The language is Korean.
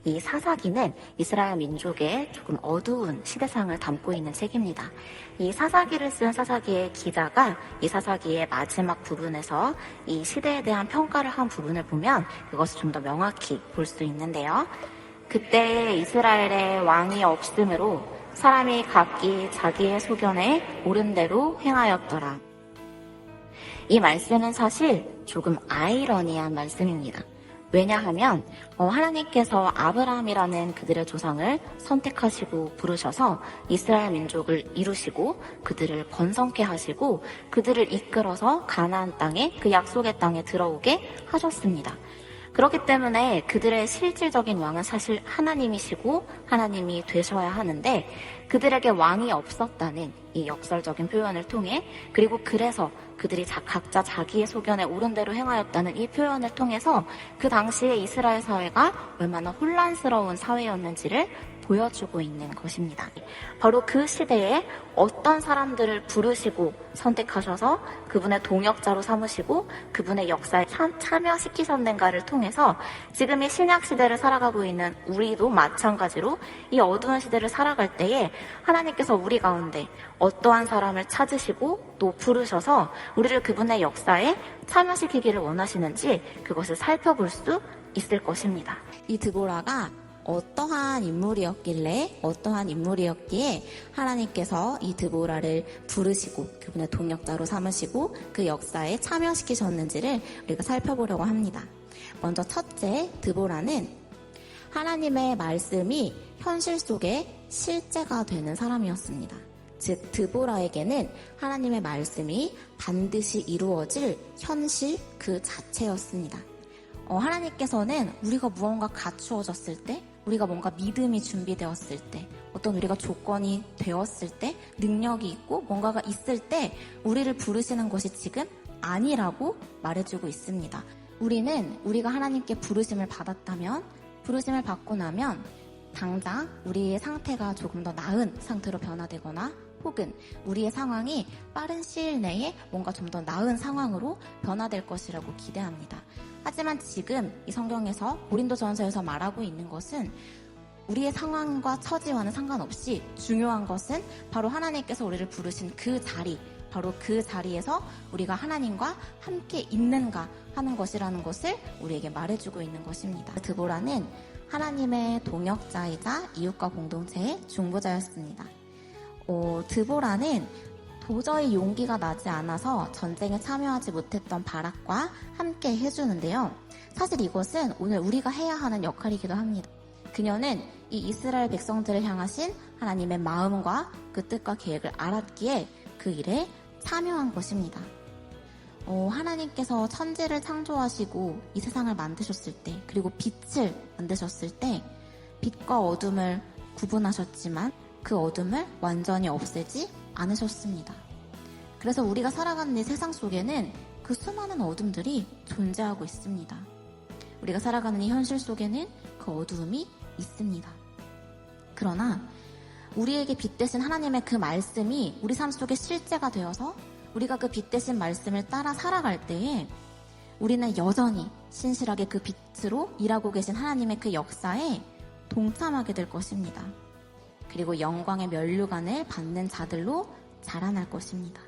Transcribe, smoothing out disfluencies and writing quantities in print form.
이 사사기는 이스라엘 민족의 조금 어두운 시대상을 담고 있는 책입니다. 이 사사기를 쓴 사사기의 기자가 이 사사기의 마지막 부분에서 이 시대에 대한 평가를 한 부분을 보면 그것을 좀 더 명확히 볼 수 있는데요. 그때 이스라엘의 왕이 없으므로 사람이 각기 자기의 소견에 옳은 대로 행하였더라. 이 말씀은 사실 조금 아이러니한 말씀입니다. 왜냐하면 하나님께서 아브라함이라는 그들의 조상을 선택하시고 부르셔서 이스라엘 민족을 이루시고 그들을 번성케 하시고 그들을 이끌어서 가나안 땅에 그 약속의 땅에 들어오게 하셨습니다. 그렇기 때문에 그들의 실질적인 왕은 사실 하나님이시고 하나님이 되셔야 하는데 그들에게 왕이 없었다는 이 역설적인 표현을 통해 그리고 그래서 그들이 각자 자기의 소견에 옳은 대로 행하였다는 이 표현을 통해서 그 당시에 이스라엘 사회가 얼마나 혼란스러운 사회였는지를 보여주고 있는 것입니다. 바로 그 시대에 어떤 사람들을 부르시고 선택하셔서 그분의 동역자로 삼으시고 그분의 역사에 참여시키셨는가를 통해서 지금 이 신약 시대를 살아가고 있는 우리도 마찬가지로 이 어두운 시대를 살아갈 때에 하나님께서 우리 가운데 어떠한 사람을 찾으시고 또 부르셔서 우리를 그분의 역사에 참여시키기를 원하시는지 그것을 살펴볼 수 있을 것입니다. 이 드보라가 어떠한 인물이었기에 하나님께서 이 드보라를 부르시고 그분의 동역자로 삼으시고 그 역사에 참여시키셨는지를 우리가 살펴보려고 합니다. 먼저 첫째, 드보라는 하나님의 말씀이 현실 속에 실제가 되는 사람이었습니다. 즉, 드보라에게는 하나님의 말씀이 반드시 이루어질 현실 그 자체였습니다. 하나님께서는 우리가 무언가 갖추어졌을 때, 우리가 뭔가 믿음이 준비되었을 때, 어떤 우리가 조건이 되었을 때, 능력이 있고 뭔가가 있을 때 우리를 부르시는 것이 지금 아니라고 말해주고 있습니다. 우리가 하나님께 부르심을 받고 나면 당장 우리의 상태가 조금 더 나은 상태로 변화되거나 혹은 우리의 상황이 빠른 시일 내에 뭔가 좀 더 나은 상황으로 변화될 것이라고 기대합니다. 하지만 지금 이 성경에서 고린도전서에서 말하고 있는 것은 우리의 상황과 처지와는 상관없이 중요한 것은 바로 하나님께서 우리를 부르신 그 자리, 바로 그 자리에서 우리가 하나님과 함께 있는가 하는 것이라는 것을 우리에게 말해주고 있는 것입니다. 드보라는 하나님의 동역자이자 이웃과 공동체의 중보자였습니다. 드보라는 도저히 용기가 나지 않아서 전쟁에 참여하지 못했던 바락과 함께 해주는데요. 사실 이것은 오늘 우리가 해야 하는 역할이기도 합니다. 그녀는 이 이스라엘 백성들을 향하신 하나님의 마음과 그 뜻과 계획을 알았기에 그 일에 참여한 것입니다. 하나님께서 천지를 창조하시고 이 세상을 만드셨을 때, 그리고 빛을 만드셨을 때 빛과 어둠을 구분하셨지만 그 어둠을 완전히 없애지 않으셨습니다. 그래서 우리가 살아가는 이 세상 속에는 그 수많은 어둠들이 존재하고 있습니다. 우리가 살아가는 이 현실 속에는 그 어두움이 있습니다. 그러나 우리에게 빛 대신 하나님의 그 말씀이 우리 삶 속에 실제가 되어서 우리가 그 빛 대신 말씀을 따라 살아갈 때에 우리는 여전히 신실하게 그 빛으로 일하고 계신 하나님의 그 역사에 동참하게 될 것입니다. 그리고 영광의 면류관을 받는 자들로 자라날 것입니다.